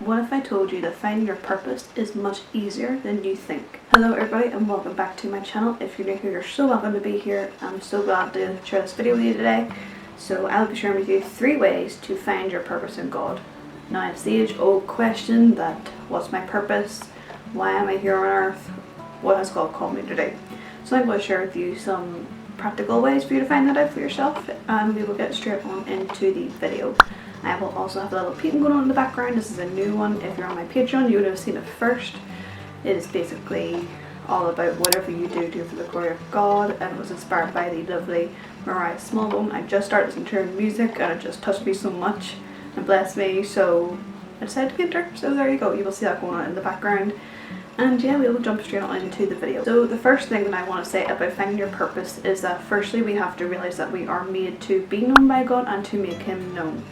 What if I told you that finding your purpose is much easier than you think? Hello everybody and welcome back to my channel. If you're new here, you're so welcome to be here. I'm so glad to share this video with you today. So I'll be sharing with you 3 ways to find your purpose in God. Now it's the age-old question that what's my purpose? Why am I here on earth? What has God called me to do? So I'm going to share with you some practical ways for you to find that out for yourself, and we will get straight on into the video. I will also have a little peeping going on in the background. This is a new one. If you're on my Patreon, you would have seen it first. It is basically all about whatever you do for the glory of God, and it was inspired by the lovely Mariah Smallbone. I just started listening to her music and it just touched me so much and blessed me, so I decided to paint her. So there you go, you will see that going on in the background. And yeah, we will jump straight on into the video. So the first thing that I want to say about finding your purpose is that firstly we have to realise that we are made to be known by God and to make Him known.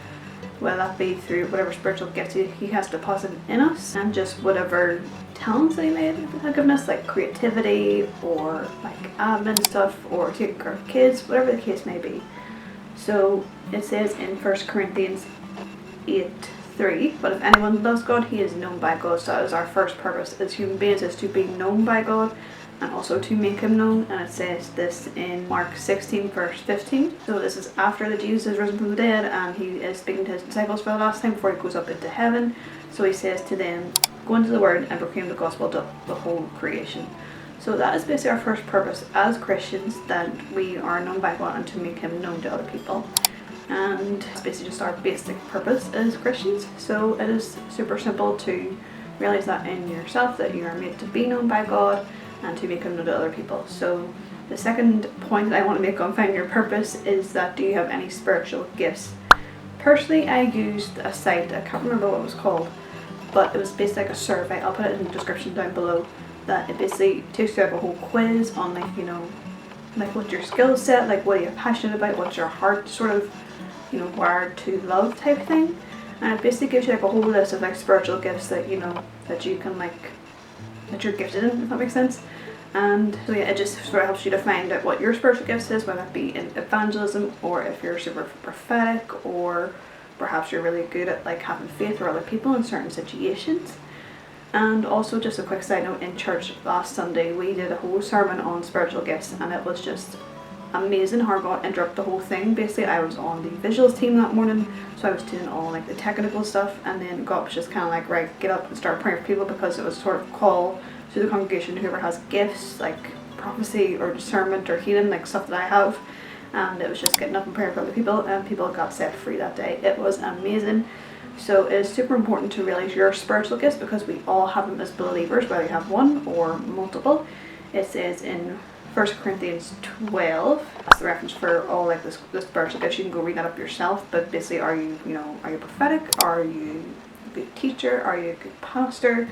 Whether that be through whatever spiritual gifts He has deposited in us, and just whatever talents that He may have given us, like creativity or like admin stuff or taking care of kids, whatever the case may be. So it says in 1 Corinthians 8:3, but if anyone loves God, he is known by God. So that is our first purpose as human beings, is to be known by God and also to make Him known. And it says this in Mark 16 verse 15. So this is after that Jesus is risen from the dead and He is speaking to His disciples for the last time before He goes up into heaven. So He says to them, go into the word and proclaim the gospel to the whole creation. So that is basically our first purpose as Christians, that we are known by God and to make Him known to other people. And it's basically just our basic purpose as Christians. So it is super simple to realize that in yourself, that you are made to be known by God and to make Him known to other people. So the second point that I want to make on finding your purpose is that, do you have any spiritual gifts? Personally, I used a site, I can't remember what it was called, but it was basically like a survey. I'll put it in the description down below. That it basically takes you out a whole quiz on, like, you know, like what's your skill set, like what are you passionate about, what's your heart sort of, you know, wired to love type thing. And it basically gives you like a whole list of like spiritual gifts that, you know, that you can like, that you're gifted in, if that makes sense. And so yeah, it just sort of helps you to find out what your spiritual gifts is, whether it be in evangelism, or if you're super prophetic, or perhaps you're really good at like having faith for other people in certain situations. And also, just a quick side note, in church last Sunday we did a whole sermon on spiritual gifts, and it was just amazing how God interrupted the whole thing. Basically I was on the visuals team that morning, so I was doing all like the technical stuff, and then God was just kind of like, right, get up and start praying for people, because it was sort of call to the congregation, whoever has gifts like prophecy or discernment or healing, like stuff that I have. And it was just getting up and praying for other people, and people got set free that day. It was amazing. So it is super important to realize your spiritual gifts, because we all have them as believers, whether you have one or multiple. It says in 1 Corinthians 12, that's the reference for all like the spiritual gifts. You can go read that up yourself, but basically, are you prophetic? Are you a good teacher? Are you a good pastor?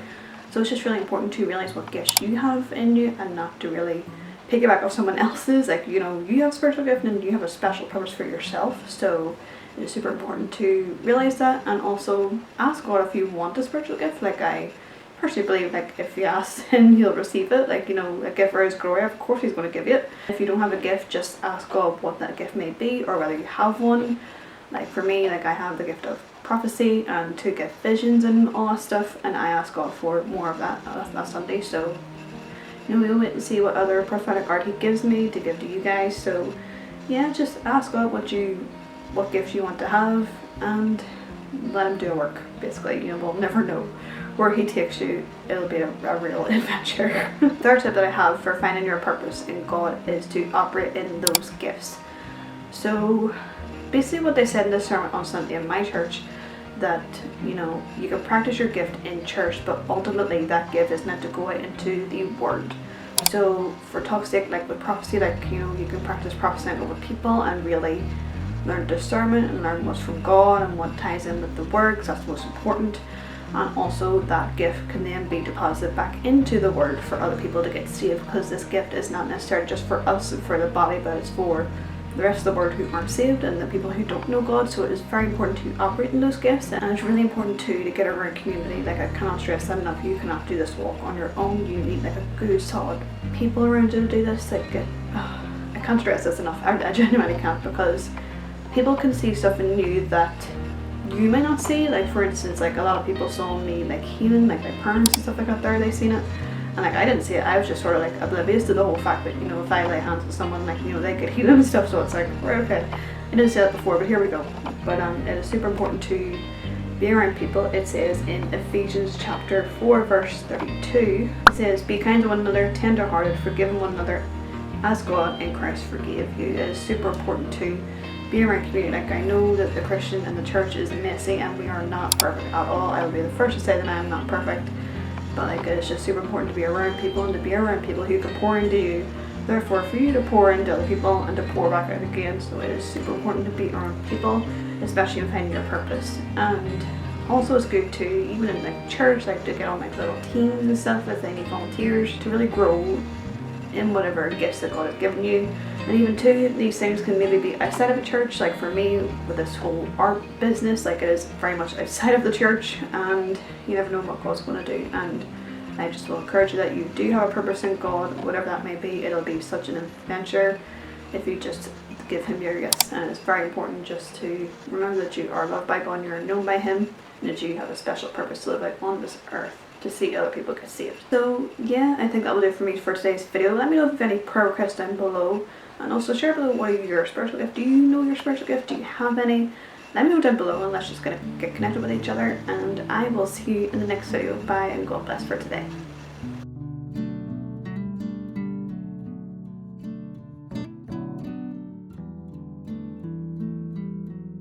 So it's just really important to realize what gifts you have in you, and not to really piggyback off someone else's. Like, you know, you have spiritual gift and you have a special purpose for yourself. So it is super important to realize that, and also ask God if you want a spiritual gift. Like, I personally believe, like, if you ask Him, He'll receive it. Like, you know, a gift for His glory, of course He's going to give you it. If you don't have a gift, just ask God what that gift may be, or whether you have one. Like for me, like, I have the gift of prophecy and to get visions and all that stuff, and I ask God for more of that last Sunday. So, you know, we'll wait and see what other prophetic art He gives me to give to you guys. So yeah, just ask God what gifts you want to have, and let Him do a work. Basically, you know, we'll never know where He takes you. It'll be a real adventure. Third tip that I have for finding your purpose in God is to operate in those gifts. So basically what they said in the sermon on Sunday in my church, that, you know, you can practice your gift in church, but ultimately that gift is meant to go out into the word. So for talk's sake, like with prophecy, like, you know, you can practice prophesying over people and really learn discernment and learn what's from God and what ties in with the word, because that's the most important. And also that gift can then be deposited back into the word for other people to get saved, because this gift is not necessarily just for us and for the body, but it's for the rest of the world who aren't saved and the people who don't know God. So it is very important to operate in those gifts, and it's really important too to get around community. Like, I cannot stress that enough. You cannot do this walk on your own. You need like a good solid people around you to do this. Like, I can't stress this enough. I genuinely can't, because people can see stuff in you that you might not see. Like for instance, like a lot of people saw me like healing, like my parents and stuff like that there, they seen it. And like I didn't see it, I was just sort of like oblivious to the whole fact that, you know, if I lay hands on someone, like, you know, they could heal and stuff, so it's like, right, okay. I didn't see that before, but here we go. But it is super important to be around people. It says in Ephesians chapter 4 verse 32, it says, be kind to one another, tender hearted, forgiving one another as God in Christ forgave you. It is super important to be around community. Like I know that the Christian and the church is messy and we are not perfect at all. I will be the first to say that I am not perfect. But like it's just super important to be around people and to be around people who can pour into you. Therefore, for you to pour into other people and to pour back out again. So it is super important to be around people, especially in finding your purpose. And also it's good to, even in like church, like to get on like little teams and stuff if they need volunteers to really grow in whatever gifts that God has given you. And even too, these things can maybe be outside of a church. Like for me, with this whole art business, like it is very much outside of the church, and you never know what God's going to do. And I just will encourage you that you do have a purpose in God, whatever that may be. It'll be such an adventure if you just give Him your yes. And it's very important just to remember that you are loved by God and you're known by Him, and that you have a special purpose to live out on this earth, to see other people get saved. So yeah, I think that will do it for me for today's video. Let me know if you have any prayer requests down below, and also share below what is your spiritual gift. Do you know your spiritual gift? Do you have any? Let me know down below, and let's just get connected with each other, and I will see you in the next video. Bye, and God bless for today.